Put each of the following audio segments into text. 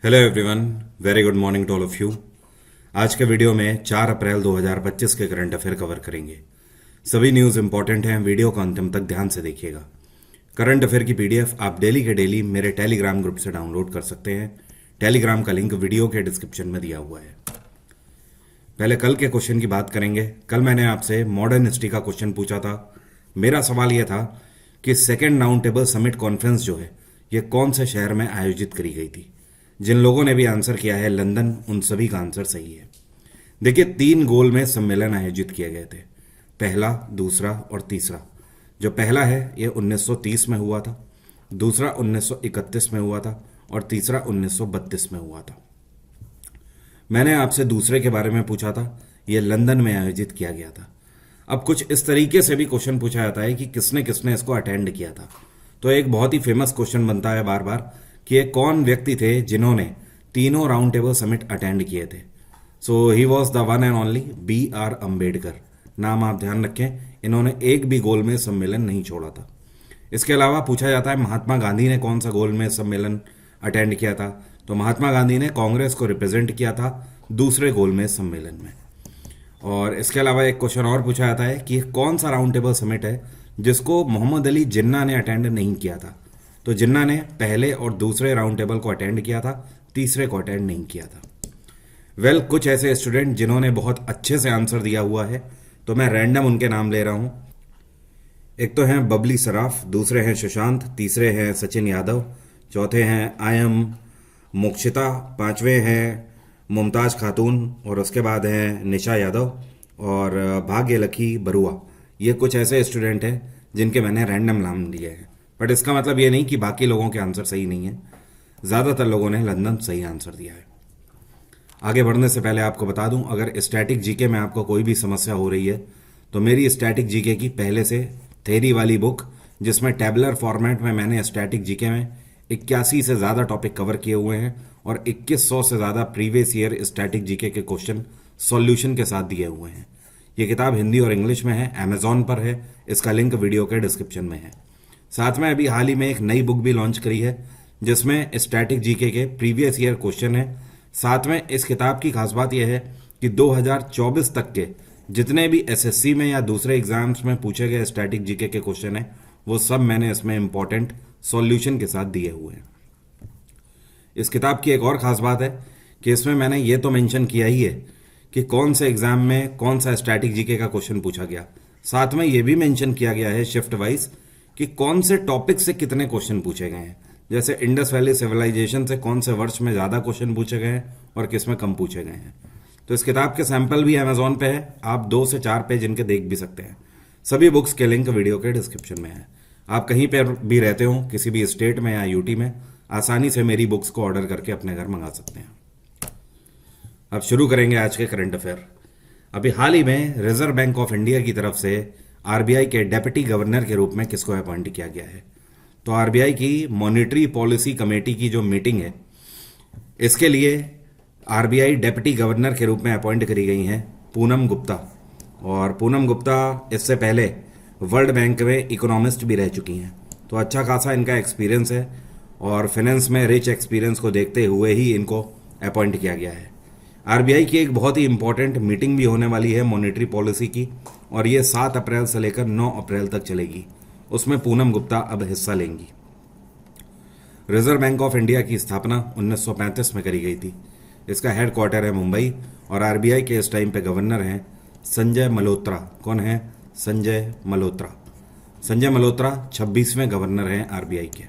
Hello everyone, very good morning to all of you. आज के video में 4 अप्रैल 2025 के करंट अफेयर कवर करेंगे। सभी न्यूज़ इंपॉर्टेंट हैं, वीडियो को अंतिम तक ध्यान से देखिएगा। करंट अफेयर की पीडीएफ आप डेली के डेली मेरे टेलीग्राम ग्रुप से डाउनलोड कर सकते हैं। टेलीग्राम का लिंक वीडियो के डिस्क्रिप्शन में दिया हुआ है। पहले कल के क्वेश्चन की बात करेंगे। कल मैंने आपसे मॉडर्न हिस्ट्री का क्वेश्चन पूछा था। मेरा सवाल यह था कि second round table summit conference जो है ये कौन से शहर में आयोजित करी गई थी। जिन लोगों ने भी आंसर किया है लंदन, उन सभी का आंसर सही है। देखिए, 3 गोल में सम्मेलन आयोजित किए गए थे, पहला, दूसरा और तीसरा। जो पहला है ये 1930 में हुआ था, दूसरा 1931 में हुआ था और तीसरा 1932 में हुआ था। मैंने आपसे दूसरे के बारे में पूछा था, ये लंदन में आयोजित किया गया था। अब कुछ इस तरीके से भी क्वेश्चन पूछा जाता है कि किसने किसने इसको अटेंड किया था। तो एक बहुत ही फेमस क्वेश्चन बनता है बार बार कि ये कौन व्यक्ति थे जिन्होंने तीनों राउंड टेबल समिट अटेंड किए थे। So he was the one and only B.R. Ambedkar. नाम आप ध्यान रखें, इन्होंने एक भी गोल में सम्मेलन नहीं छोड़ा था। इसके अलावा पूछा जाता है महात्मा गांधी ने कौन सा गोल में सम्मेलन अटेंड किया था। तो महात्मा गांधी ने कांग्रेस को रिप्रेजेंट किया था दूसरे गोल में सम्मेलन में। और इसके अलावा एक क्वेश्चन और पूछा जाता है कि कौन सा राउंड टेबल समिट है जिसको मोहम्मद अली जिन्ना ने अटेंड नहीं किया था। तो जिन्ना ने पहले और दूसरे राउंड टेबल को अटेंड किया था, तीसरे को अटेंड नहीं किया था। वेल, कुछ ऐसे स्टूडेंट जिन्होंने बहुत अच्छे से आंसर दिया हुआ है, तो मैं रैंडम उनके नाम ले रहा हूं। एक तो हैं बबली सराफ, दूसरे हैं सुशांत, तीसरे हैं सचिन यादव, चौथे हैं आयम मोक्षिता, पांचवें हैं मुमताज खातून और उसके बाद हैं निशा यादव और भाग्यलखी बरुआ। ये कुछ ऐसे स्टूडेंट हैं जिनके मैंने रैंडम नाम लिए हैं। बट इसका मतलब ये नहीं कि बाकी लोगों के आंसर सही नहीं है। ज़्यादातर लोगों ने लंदन सही आंसर दिया है। आगे बढ़ने से पहले आपको बता दूं, अगर स्टैटिक जीके में आपको कोई भी समस्या हो रही है तो मेरी स्टैटिक जीके की पहले से थेरी वाली बुक, जिसमें टैबुलर फॉर्मेट में मैंने स्टैटिक जीके में 81 से ज़्यादा टॉपिक कवर किए हुए हैं और 2100 से ज़्यादा प्रीवियस ईयर स्टैटिक जीके के क्वेश्चन सॉल्यूशन के साथ दिए हुए हैं। ये किताब हिंदी और इंग्लिश में है, अमेजॉन पर है। इसका लिंक वीडियो के डिस्क्रिप्शन में है। साथ में अभी हाल ही में एक नई बुक भी लॉन्च करी है जिसमें स्टैटिक जीके के प्रीवियस ईयर क्वेश्चन है। साथ में इस किताब की खास बात यह है कि 2024 तक के जितने भी एसएससी में या दूसरे एग्जाम्स में पूछे गए स्टैटिक जीके के क्वेश्चन हैं वो सब मैंने इसमें इंपॉर्टेंट सॉल्यूशन के साथ दिए हुए हैं। इस किताब की एक और खास बात है कि इसमें मैंने ये तो मेंशन किया ही है कि कौन से एग्जाम में कौन सा स्टैटिक जीके का क्वेश्चन पूछा गया। साथ में ये भी मेंशन किया गया है शिफ्ट वाइज कि कौन से टॉपिक से कितने क्वेश्चन पूछे गए हैं। जैसे इंडस वैली सिविलाइजेशन से कौन से वर्ष में ज़्यादा क्वेश्चन पूछे गए हैं और किस में कम पूछे गए हैं। तो इस किताब के सैंपल भी अमेजॉन पे है, आप 2 से 4 पेज इनके देख भी सकते हैं। सभी बुक्स के लिंक वीडियो के डिस्क्रिप्शन में है। आप कहीं पर भी रहते हो, किसी भी स्टेट में या यूटी में, आसानी से मेरी बुक्स को ऑर्डर करके अपने घर मंगा सकते हैं। अब शुरू करेंगे आज के करंट अफेयर। अभी हाल ही में रिजर्व बैंक ऑफ इंडिया की तरफ से आरबीआई के डेप्यूटी गवर्नर के रूप में किसको अपॉइंट किया गया है। तो आरबीआई की मॉनेटरी पॉलिसी कमेटी की जो मीटिंग है, इसके लिए आरबीआई डेप्यूटी गवर्नर के रूप में अपॉइंट करी गई हैं पूनम गुप्ता। और पूनम गुप्ता इससे पहले वर्ल्ड बैंक में इकोनॉमिस्ट भी रह चुकी हैं, तो अच्छा खासा इनका एक्सपीरियंस है और फाइनेंस में रिच एक्सपीरियंस को देखते हुए ही इनको अपॉइंट किया गया है। आरबीआई की एक बहुत ही इंपॉर्टेंट मीटिंग भी होने वाली है मॉनेटरी पॉलिसी की, और ये 7 अप्रैल से लेकर 9 अप्रैल तक चलेगी। उसमें पूनम गुप्ता अब हिस्सा लेंगी। रिजर्व बैंक ऑफ इंडिया की स्थापना 1935 में करी गई थी। इसका हेडक्वार्टर है मुंबई और आरबीआई के इस टाइम पे गवर्नर हैं संजय मल्होत्रा। कौन है? संजय मल्होत्रा। संजय मल्होत्रा 26वें गवर्नर हैं आरबीआई के।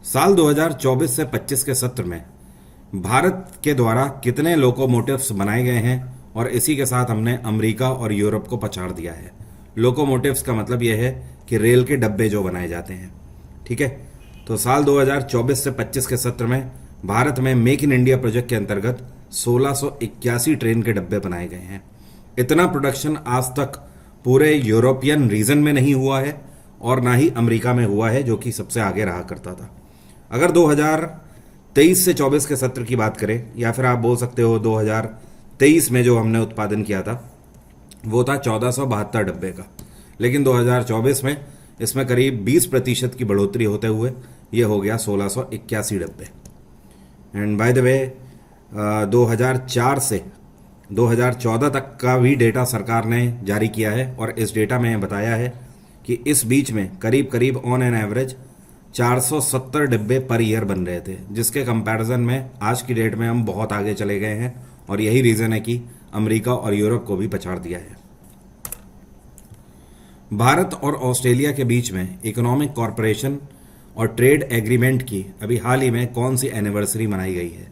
साल 2024 से 25 के सत्र में भारत के द्वारा कितने लोकोमोटिव्स बनाए गए हैं, और इसी के साथ हमने अमेरिका और यूरोप को पछाड़ दिया है। लोकोमोटिव्स का मतलब यह है कि रेल के डब्बे जो बनाए जाते हैं, ठीक है। तो साल 2024 से 25 के सत्र में भारत में मेक इन इंडिया प्रोजेक्ट के अंतर्गत 1681 ट्रेन के डब्बे बनाए गए हैं। इतना प्रोडक्शन आज तक पूरे यूरोपियन रीजन में नहीं हुआ है और ना ही अमेरिका में हुआ है, जो कि सबसे आगे रहा करता था। अगर 2023 से 24 के सत्र की बात करें, या फिर आप बोल सकते हो 2023 में जो हमने उत्पादन किया था वो था 1472 डब्बे का, लेकिन 2024 में इसमें करीब 20% की बढ़ोतरी होते हुए ये हो गया 1681 डब्बे। एंड बाय द वे 2004 से 2014 तक का भी डेटा सरकार ने जारी किया है और इस डेटा में बताया है कि इस बीच में करीब करीब ऑन एन एवरेज 470 डिब्बे पर ईयर बन रहे थे, जिसके कंपैरिजन में आज की डेट में हम बहुत आगे चले गए हैं और यही रीज़न है कि अमेरिका और यूरोप को भी पछाड़ दिया है। भारत और ऑस्ट्रेलिया के बीच में इकोनॉमिक कॉरपोरेशन और ट्रेड एग्रीमेंट की अभी हाल ही में कौन सी एनिवर्सरी मनाई गई है?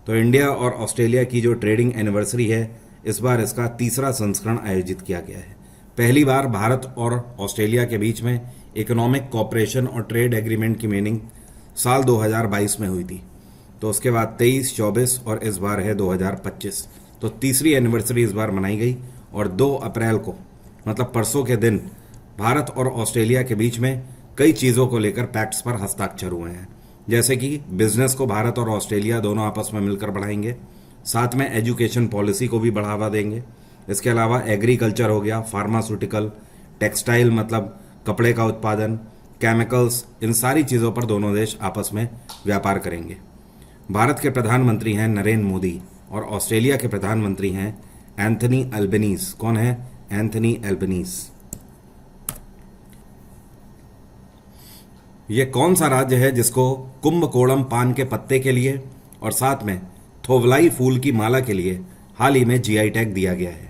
तो इंडिया और ऑस्ट्रेलिया की जो ट्रेडिंग एनिवर्सरी है, इस बार इसका तीसरा संस्करण आयोजित किया गया है। पहली बार भारत और ऑस्ट्रेलिया के बीच में इकोनॉमिक कॉपरेशन और ट्रेड एग्रीमेंट की मीटिंग साल 2022 में हुई थी। तो उसके बाद 23, 24 और इस बार है 2025। तो तीसरी एनिवर्सरी इस बार मनाई गई और 2 अप्रैल को मतलब परसों के दिन भारत और ऑस्ट्रेलिया के बीच में कई चीज़ों को लेकर पैक्ट्स पर हस्ताक्षर हुए हैं, जैसे कि बिजनेस को भारत और ऑस्ट्रेलिया दोनों आपस में मिलकर बढ़ाएंगे, साथ में एजुकेशन पॉलिसी को भी बढ़ावा देंगे। इसके अलावा एग्रीकल्चर हो गया, फार्मास्यूटिकल, टेक्सटाइल मतलब कपड़े का उत्पादन, केमिकल्स, इन सारी चीज़ों पर दोनों देश आपस में व्यापार करेंगे। भारत के प्रधानमंत्री हैं नरेंद्र मोदी और ऑस्ट्रेलिया के प्रधानमंत्री हैं एंथनी अल्बनीज। कौन है? Anthony Albanese. ये कौन सा राज्य है जिसको कुंभकोणम पान के पत्ते के लिए और साथ में थोवलाई फूल की माला के लिए हाल ही में जीआई टैग दिया गया है?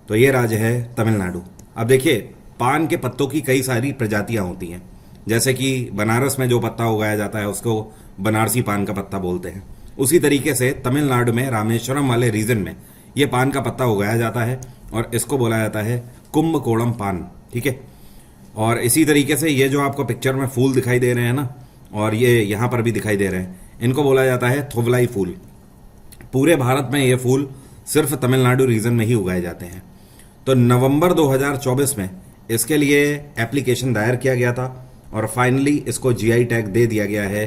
तो ये राज्य है तमिलनाडु। अब देखिए, पान के पत्तों की कई सारी प्रजातियां होती हैं, जैसे कि बनारस में जो पत्ता उगाया जाता है उसको बनारसी पान का पत्ता बोलते हैं। उसी तरीके से तमिलनाडु में रामेश्वरम वाले रीजन में ये पान का पत्ता उगाया जाता है और इसको बोला जाता है कुंभकोणम पान। ठीक है। और इसी तरीके से ये जो आपको पिक्चर में फूल दिखाई दे रहे हैं ना, और ये यहाँ पर भी दिखाई दे रहे हैं, इनको बोला जाता है थोवलाई फूल। पूरे भारत में ये फूल सिर्फ तमिलनाडु रीजन में ही उगाए जाते हैं। तो नवंबर 2024 में इसके लिए एप्लीकेशन दायर किया गया था और फाइनली इसको जीआई टैग दे दिया गया है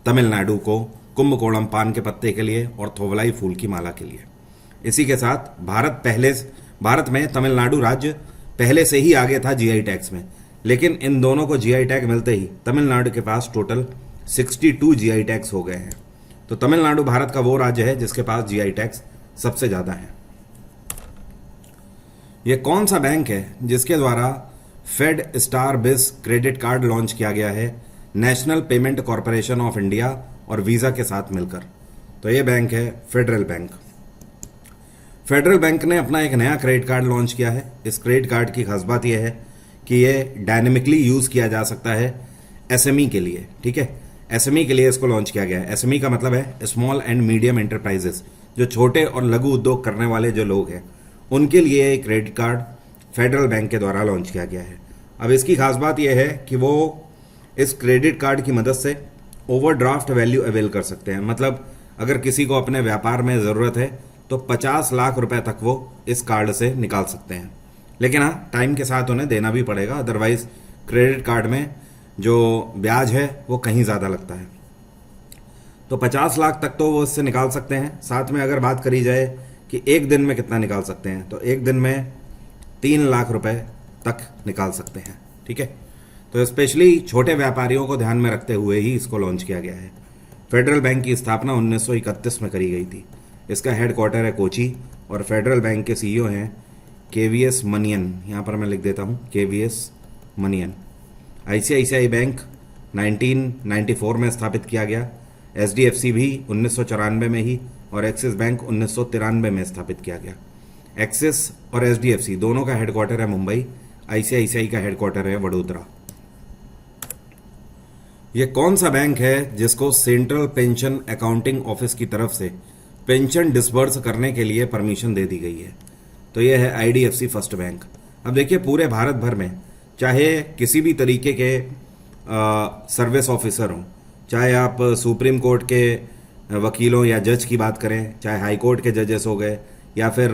तमिलनाडु को कुंभकोणम पान के पत्ते के लिए और थोवलाई फूल की माला के लिए। इसी के साथ भारत में तमिलनाडु राज्य पहले से ही आगे था जीआई टैग्स में, लेकिन इन दोनों को जीआई टैग मिलते ही तमिलनाडु के पास टोटल 62 जीआई टैग्स हो गए हैं। तो तमिलनाडु भारत का वो राज्य है जिसके पास जीआई टैग्स सबसे ज़्यादा हैं। यह कौन सा बैंक है जिसके द्वारा फेड स्टार बिज क्रेडिट कार्ड लॉन्च किया गया है national payment corporation of India और वीज़ा के साथ मिलकर? तो ये बैंक है फेडरल बैंक। फेडरल बैंक ने अपना एक नया क्रेडिट कार्ड लॉन्च किया है। इस क्रेडिट कार्ड की खास बात यह है कि ये डायनेमिकली यूज़ किया जा सकता है एसएमई के लिए। ठीक है, एसएमई के लिए इसको लॉन्च किया गया है। एसएमई का मतलब है स्मॉल एंड मीडियम एंटरप्राइजेस, जो छोटे और लघु उद्योग करने वाले जो लोग हैं उनके लिए एक क्रेडिट कार्ड फेडरल बैंक के द्वारा लॉन्च किया गया है। अब इसकी खास बात यह है कि वो इस क्रेडिट कार्ड की मदद से ओवरड्राफ्ट वैल्यू अवेल कर सकते हैं। मतलब अगर किसी को अपने व्यापार में ज़रूरत है तो 50 लाख रुपए तक वो इस कार्ड से निकाल सकते हैं। लेकिन हाँ, टाइम के साथ उन्हें देना भी पड़ेगा, अदरवाइज क्रेडिट कार्ड में जो ब्याज है वो कहीं ज़्यादा लगता है। तो 50 लाख तक तो वो इससे निकाल सकते हैं। साथ में अगर बात करी जाए कि एक दिन में कितना निकाल सकते हैं, तो एक दिन में 3 लाख रुपए तक निकाल सकते हैं। ठीक है, तो स्पेशली छोटे व्यापारियों को ध्यान में रखते हुए ही इसको लॉन्च किया गया है। फेडरल बैंक की स्थापना 1931 में करी गई थी। इसका हेडक्वार्टर है कोची और फेडरल बैंक के सीईओ हैं केवीएस मनियन। यहाँ पर मैं लिख देता हूँ केवीएस मनियन। आईसीआईसीआई बैंक 1994 में स्थापित किया गया। एचडीएफसी भी 1994 में ही और एक्सिस बैंक 1993 में स्थापित किया गया। एक्सिस और एचडीएफसी दोनों का हेडक्वार्टर है मुंबई। आईसीआईसीआई का हेडक्वार्टर है वडोदरा। यह कौन सा बैंक है जिसको सेंट्रल पेंशन अकाउंटिंग ऑफिस की तरफ से पेंशन डिसबर्स करने के लिए परमिशन दे दी गई है? तो यह है आईडीएफसी फर्स्ट बैंक। अब देखिए, पूरे भारत भर में चाहे किसी भी तरीके के सर्विस ऑफिसर हों, चाहे आप सुप्रीम कोर्ट के वकीलों या जज की बात करें, चाहे हाई कोर्ट के जजेस हो गए या फिर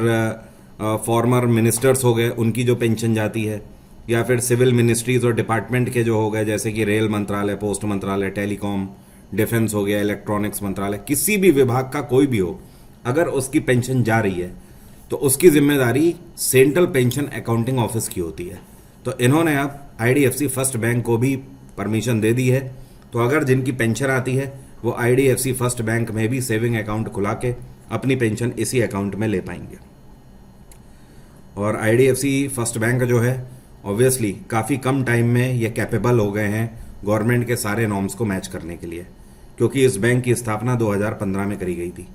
फॉर्मर मिनिस्टर्स हो गए, उनकी जो पेंशन जाती है, या फिर सिविल मिनिस्ट्रीज और डिपार्टमेंट के जो हो गए जैसे कि रेल मंत्रालय, पोस्ट मंत्रालय, टेलीकॉम, डिफेंस हो गया, इलेक्ट्रॉनिक्स मंत्रालय, किसी भी विभाग का कोई भी हो, अगर उसकी पेंशन जा रही है तो उसकी जिम्मेदारी सेंट्रल पेंशन अकाउंटिंग ऑफिस की होती है। तो इन्होंने अब आईडीएफसी फर्स्ट बैंक को भी परमिशन दे दी है तो अगर जिनकी पेंशन आती है वो IDFC फर्स्ट बैंक में भी सेविंग अकाउंट खुला के अपनी पेंशन इसी अकाउंट में ले पाएंगे। और IDFC फर्स्ट बैंक जो है ऑब्वियसली काफ़ी कम टाइम में ये कैपेबल हो गए हैं गवर्नमेंट के सारे नॉर्म्स को मैच करने के लिए, क्योंकि इस बैंक की स्थापना 2015 में करी गई थी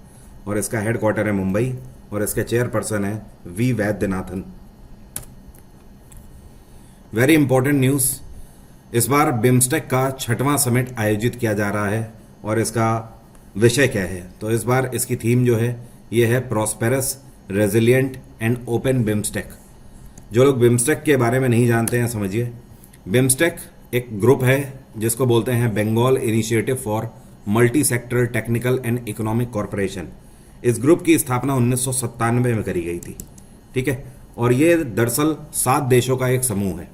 और इसका हेडक्वार्टर है मुंबई और इसके चेयरपर्सन है V Vaidyanathan. Very important news, इस बार बिम्स्टेक का 6वां समिट आयोजित किया जा रहा है और इसका विषय क्या है, तो इस बार इसकी थीम जो है ये है prosperous, resilient and open BIMSTEC. जो लोग बिम्स्टेक के बारे में नहीं जानते हैं समझिए, बिम्स्टेक एक ग्रुप है जिसको बोलते हैं Bengal initiative for multi sectoral technical and economic corporation. इस ग्रुप की स्थापना 1997 में करी गई थी, ठीक है, और ये दरअसल 7 देशों का एक समूह है।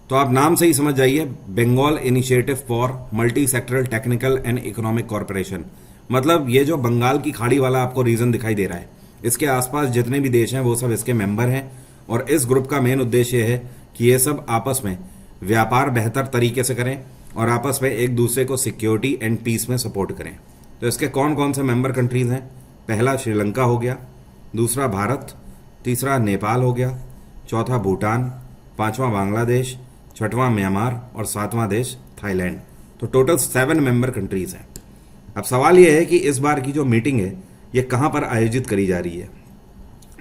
तो आप नाम से ही समझ जाइए, Bengal initiative for multi sectoral technical and economic corporation, मतलब ये जो बंगाल की खाड़ी वाला आपको रीजन दिखाई दे रहा है, इसके आसपास जितने भी देश हैं वो सब इसके मेंबर हैं। और इस ग्रुप का मेन उद्देश्य ये है कि ये सब आपस में व्यापार बेहतर तरीके से करें और आपस में एक दूसरे को सिक्योरिटी एंड पीस में सपोर्ट करें। तो इसके कौन कौन से मेंबर कंट्रीज हैं? पहला श्रीलंका हो गया, दूसरा भारत, तीसरा नेपाल हो गया, चौथा भूटान, 5वां बांग्लादेश, 6वां म्यांमार और 7वां देश थाईलैंड। तो टोटल 7 मेंबर कंट्रीज हैं। अब सवाल यह है कि इस बार की जो मीटिंग है ये कहाँ पर आयोजित करी जा रही है?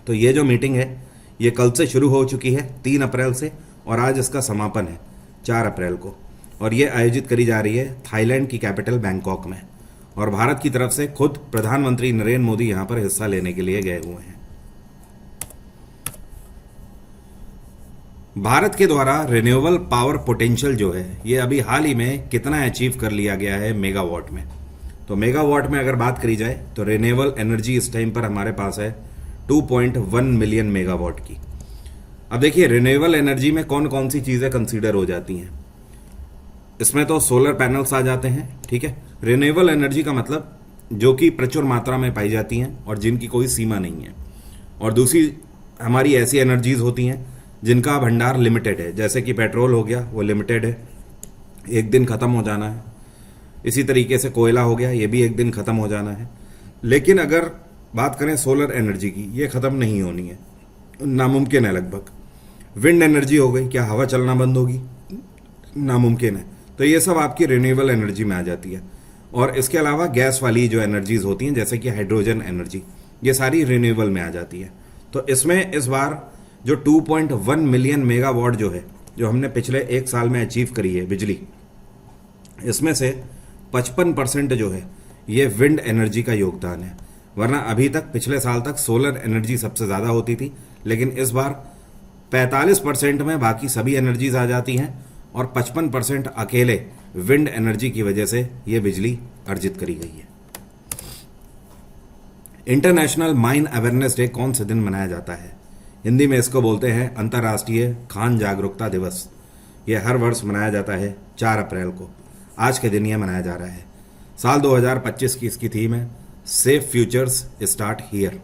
तो ये जो मीटिंग है ये कल से शुरू हो चुकी है 3 अप्रैल से, और आज इसका समापन है 4 अप्रैल को, और ये आयोजित करी जा रही है थाईलैंड की कैपिटल बैंकॉक में। और भारत की तरफ से खुद प्रधानमंत्री नरेंद्र मोदी यहाँ पर हिस्सा लेने के लिए गए हुए हैं। भारत के द्वारा रिन्यूएबल पावर पोटेंशियल जो है ये अभी हाल ही में कितना अचीव कर लिया गया है मेगावाट में? तो मेगावाट में अगर बात करी जाए तो रिन्यूएबल एनर्जी इस टाइम पर हमारे पास है 2.1 मिलियन मेगावाट की। अब देखिए रिन्यूएबल एनर्जी में कौन कौन सी चीज़ें कंसीडर हो जाती हैं। इसमें तो सोलर पैनल्स आ जाते हैं, ठीक है। रिन्यूएबल एनर्जी का मतलब जो कि प्रचुर मात्रा में पाई जाती हैं और जिनकी कोई सीमा नहीं है। और दूसरी हमारी ऐसी एनर्जीज होती हैं जिनका भंडार लिमिटेड है, जैसे कि पेट्रोल हो गया, वो लिमिटेड है, एक दिन ख़त्म हो जाना है। इसी तरीके से कोयला हो गया, ये भी एक दिन ख़त्म हो जाना है। लेकिन अगर बात करें सोलर एनर्जी की, ये ख़त्म नहीं होनी है, नामुमकिन है लगभग। विंड एनर्जी हो गई, क्या हवा चलना बंद होगी? नामुमकिन है। तो ये सब आपकी रिन्यूएबल एनर्जी में आ जाती है। और इसके अलावा गैस वाली जो एनर्जीज होती हैं जैसे कि हाइड्रोजन एनर्जी, ये सारी रिन्यूएबल में आ जाती है। तो इसमें इस बार जो 2.1 मिलियन मेगावाट जो है, जो हमने पिछले 1 साल में अचीव करी है बिजली, इसमें से 55% जो है ये विंड एनर्जी का योगदान है। वरना अभी तक पिछले साल तक सोलर एनर्जी सबसे ज़्यादा होती थी, लेकिन इस बार 45% में बाकी सभी एनर्जीज आ जाती हैं और 55% अकेले विंड एनर्जी की वजह से ये बिजली अर्जित करी गई है। इंटरनेशनल माइन अवेयरनेस डे कौन से दिन मनाया जाता है? हिंदी में इसको बोलते हैं अंतर्राष्ट्रीय खान जागरूकता दिवस। ये हर वर्ष मनाया जाता है 4 अप्रैल को। आज के दिन यह मनाया जा रहा है। साल 2025 की इसकी थीम है सेफ फ्यूचर्स स्टार्ट हियर।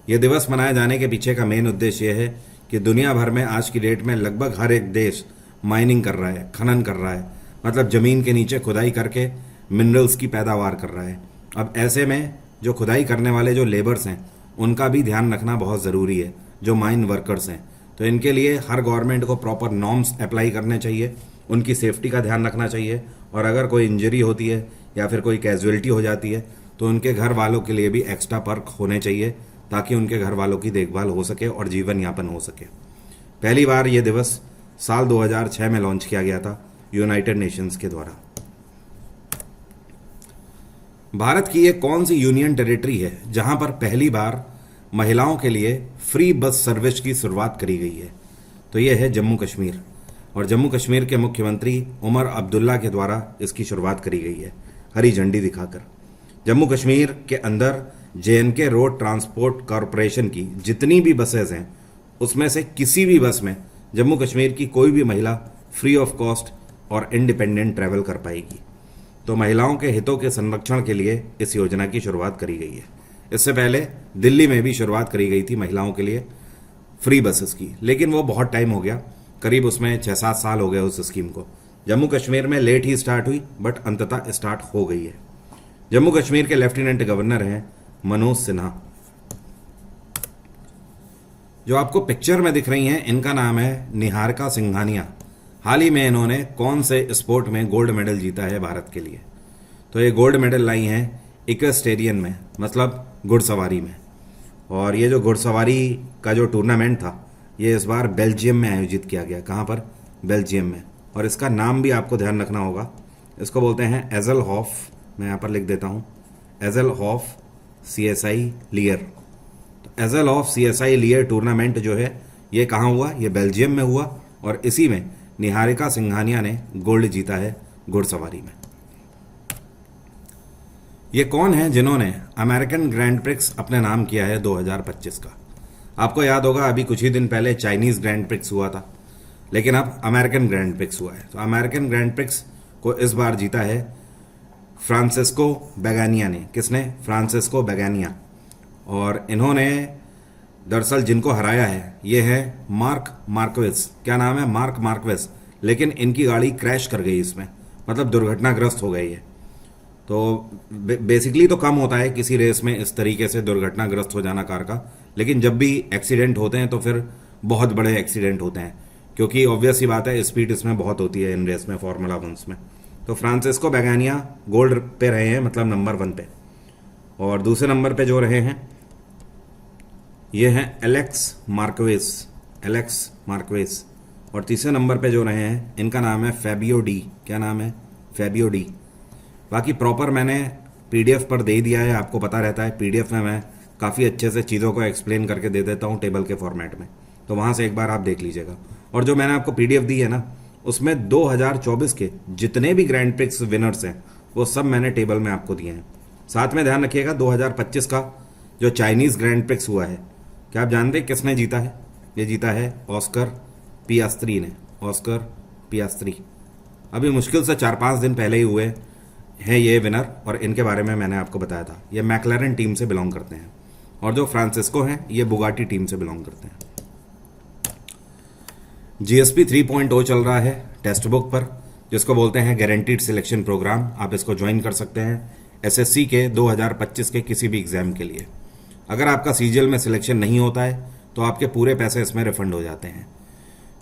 यह दिवस मनाए जाने के पीछे का मेन उद्देश्य यह है कि दुनिया भर में आज की डेट में लगभग हर एक देश माइनिंग कर रहा है, खनन कर रहा है, मतलब ज़मीन के नीचे खुदाई करके मिनरल्स की पैदावार कर रहा है। अब ऐसे में जो खुदाई करने वाले जो लेबर्स हैं उनका भी ध्यान रखना बहुत ज़रूरी है, जो माइन वर्कर्स हैं। तो इनके लिए हर गवर्नमेंट को प्रॉपर नॉर्म्स अप्लाई करने चाहिए, उनकी सेफ्टी का ध्यान रखना चाहिए, और अगर कोई इंजरी होती है या फिर कोई कैजुअलिटी हो जाती है तो उनके घर वालों के लिए भी एक्स्ट्रा पर्क होने चाहिए ताकि उनके घर वालों की देखभाल हो सके और जीवन यापन हो सके। पहली बार ये दिवस साल 2006 में लॉन्च किया गया था यूनाइटेड नेशंस के द्वारा। भारत की एक कौन सी यूनियन टेरिटरी है जहां पर पहली बार महिलाओं के लिए फ्री बस सर्विस की शुरुआत करी गई है? तो यह है जम्मू कश्मीर। और जम्मू कश्मीर के मुख्यमंत्री उमर अब्दुल्ला के द्वारा इसकी शुरुआत करी गई है हरी झंडी दिखाकर। जम्मू कश्मीर के अंदर JNK रोड ट्रांसपोर्ट कॉरपोरेशन की जितनी भी बसेज हैं उसमें से किसी भी बस में जम्मू कश्मीर की कोई भी महिला फ्री ऑफ कॉस्ट और इंडिपेंडेंट ट्रैवल कर पाएगी। तो महिलाओं के हितों के संरक्षण के लिए इस योजना की शुरुआत करी गई है। इससे पहले दिल्ली में भी शुरुआत करी गई थी महिलाओं के लिए फ्री बसेस की, लेकिन वो बहुत टाइम हो गया, करीब उसमें 6-7 साल हो गए उस स्कीम को। जम्मू कश्मीर में लेट ही स्टार्ट हुई बट अंततः स्टार्ट हो गई है। जम्मू कश्मीर के लेफ्टिनेंट गवर्नर हैं मनोज सिन्हा। जो आपको पिक्चर में दिख रही हैं इनका नाम है निहारिका सिंघानिया। हाल ही में इन्होंने कौन से स्पोर्ट में गोल्ड मेडल जीता है भारत के लिए? तो ये गोल्ड मेडल लाई हैं इक्वेस्टेरियन में, मतलब घुड़सवारी में। और ये जो घुड़सवारी का जो टूर्नामेंट था ये इस बार बेल्जियम में आयोजित किया गया। कहाँ पर? बेल्जियम में। और इसका नाम भी आपको ध्यान रखना होगा, इसको बोलते हैं एज़लहॉफ। मैं यहाँ पर लिख देता हूँ, एज़लहॉफ CSI लियर। तो एज़लहॉफ CSI लियर टूर्नामेंट जो है ये कहाँ हुआ? ये बेल्जियम में हुआ और इसी में निहारिका सिंघानिया ने गोल्ड जीता है घुड़सवारी में। ये कौन है जिन्होंने अमेरिकन ग्रैंड प्रिक्स अपने नाम किया है 2025 का? आपको याद होगा अभी कुछ ही दिन पहले चाइनीज ग्रैंड प्रिक्स हुआ था, लेकिन अब अमेरिकन ग्रैंड प्रिक्स हुआ है। तो अमेरिकन ग्रैंड प्रिक्स को इस बार जीता है फ्रांसिस्को बेगानिया ने। किसने? फ्रांसिस्को बेगानिया। और इन्होंने दरअसल जिनको हराया है ये है मार्क मार्क्वेस। क्या नाम है? Marc Marquez. लेकिन इनकी गाड़ी क्रैश कर गई इसमें, मतलब दुर्घटनाग्रस्त हो गई है। तो बेसिकली तो कम होता है किसी रेस में इस तरीके से दुर्घटनाग्रस्त हो जाना कार का, लेकिन जब भी एक्सीडेंट होते हैं तो फिर बहुत बड़े एक्सीडेंट होते हैं, क्योंकि ऑब्वियस ही बात है स्पीड इसमें बहुत होती है इन रेस में, फार्मूला 1 में। तो फ्रांसिस्को बेगानिया गोल्ड पे रहे हैं, मतलब नंबर 1 पे। और दूसरे नंबर पे जो रहे हैं ये हैं एलेक्स मार्क्वेस। और तीसरे नंबर पे जो रहे हैं इनका नाम है फैबियो डी। क्या नाम है? Fabio D. बाकी प्रॉपर मैंने PDF पर दे दिया है, आपको पता रहता है PDF में मैं काफ़ी अच्छे से चीज़ों को एक्सप्लेन करके दे देता हूँ टेबल के फॉर्मेट में, तो वहाँ से एक बार आप देख लीजिएगा। और जो मैंने आपको PDF दी है ना, उसमें 2024 के जितने भी ग्रैंड प्रिक्स विनर्स हैं वो सब मैंने टेबल में आपको दिए हैं। साथ में ध्यान रखिएगा 2025 का जो चाइनीज़ ग्रैंड प्रिक्स हुआ है, क्या आप जानते हैं किसने जीता है? ये जीता है ऑस्कर पियास्त्री ने। ऑस्कर पियास्त्री अभी मुश्किल से 4-5 दिन पहले ही हुए हैं ये विनर, और इनके बारे में मैंने आपको बताया था। ये मैक्लारेन टीम से बिलोंग करते हैं। और जो फ्रांसिस्को हैं ये बुगाटी टीम से बिलोंग करते हैं। GSP 3.0 चल रहा है टेक्स्ट बुक पर, जिसको बोलते हैं गारंटीड सिलेक्शन प्रोग्राम। आप इसको ज्वाइन कर सकते हैं SSC के 2025 के किसी भी एग्जाम के लिए। अगर आपका CGL में सिलेक्शन नहीं होता है तो आपके पूरे पैसे इसमें रिफंड हो जाते हैं।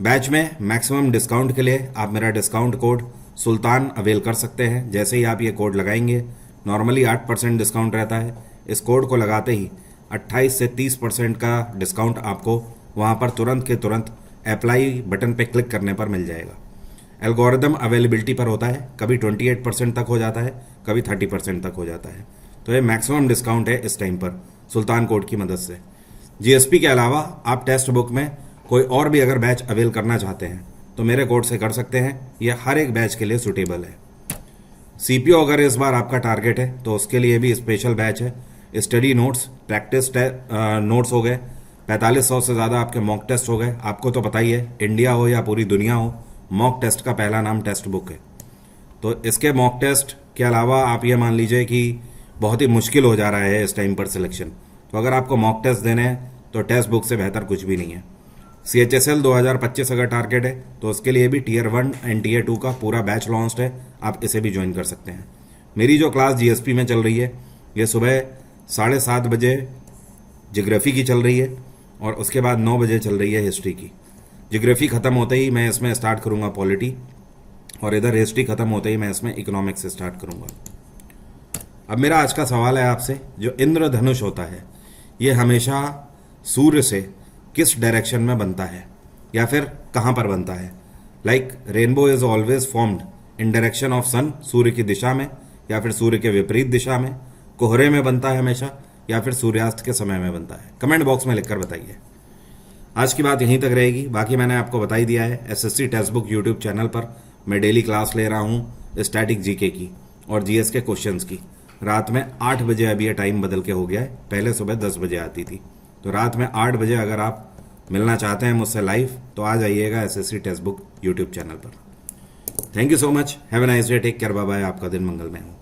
बैच में मैक्सिमम डिस्काउंट के लिए आप मेरा डिस्काउंट कोड सुल्तान अवेल कर सकते हैं। जैसे ही आप ये कोड लगाएंगे, नॉर्मली 8% डिस्काउंट रहता है, इस कोड को लगाते ही 28 से 30% का डिस्काउंट आपको वहाँ पर तुरंत के तुरंत अप्लाई बटन पे क्लिक करने पर मिल जाएगा। एल्गोरिदम अवेलेबिलिटी पर होता है, कभी 28% तक हो जाता है, कभी 30% तक हो जाता है। तो ये मैक्सिमम डिस्काउंट है इस टाइम पर सुल्तान कोड की मदद से। GSP के अलावा आप टेक्स्ट बुक में कोई और भी अगर बैच अवेल करना चाहते हैं तो मेरे कोड से कर सकते हैं, ये हर एक बैच के लिए सुटेबल है। CPO अगर इस बार आपका टारगेट है तो उसके लिए भी स्पेशल बैच है। स्टडी नोट्स, प्रैक्टिस नोट्स हो गए, 4500 से ज़्यादा आपके मॉक टेस्ट हो गए। आपको तो पता ही है, इंडिया हो या पूरी दुनिया हो, मॉक टेस्ट का पहला नाम टेक्स्ट बुक है। तो इसके मॉक टेस्ट के अलावा आप ये मान लीजिए कि बहुत ही मुश्किल हो जा रहा है इस टाइम पर सिलेक्शन। तो अगर आपको मॉक टेस्ट देने हैं तो टेक्स्ट बुक से बेहतर कुछ भी नहीं है। CHSL 2025 अगर टारगेट है तो उसके लिए भी Tier 1 एंड Tier 2 का पूरा बैच लॉन्च्ड है, आप इसे भी ज्वाइन कर सकते हैं। मेरी जो क्लास GSP में चल रही है ये सुबह 7:30 बजे ज्योग्राफी की चल रही है और उसके बाद 9 बजे चल रही है हिस्ट्री की। ज्योग्राफी ख़त्म होते ही मैं इसमें स्टार्ट करूँगा पॉलिटी, और इधर हिस्ट्री ख़त्म होते ही मैं इसमें इकोनॉमिक्स स्टार्ट करूँगा। अब मेरा आज का सवाल है आपसे, जो इंद्रधनुष होता है ये हमेशा सूर्य से किस डायरेक्शन में बनता है या फिर कहाँ पर बनता है? Like rainbow is always formed in direction of sun, सूर्य की दिशा में या फिर सूर्य के विपरीत दिशा में, कोहरे में बनता है हमेशा या फिर सूर्यास्त के समय में बनता है? कमेंट बॉक्स में लिखकर बताइए। आज की बात यहीं तक रहेगी। बाकी मैंने आपको बता ही दिया है, SSC text book YouTube channel पर मैं डेली क्लास ले रहा हूँ स्टैटिक GK की और GS के क्वेश्चंस की। रात में 8 बजे अभी ये टाइम बदल के हो गया है, पहले सुबह 10 बजे आती थी। तो रात में 8 बजे अगर आप मिलना चाहते हैं मुझसे लाइव तो आ जाइएगा SSC text book YouTube channel पर। Thank you so much, have a nice day, take care, bye bye, आपका दिन मंगलमय हो।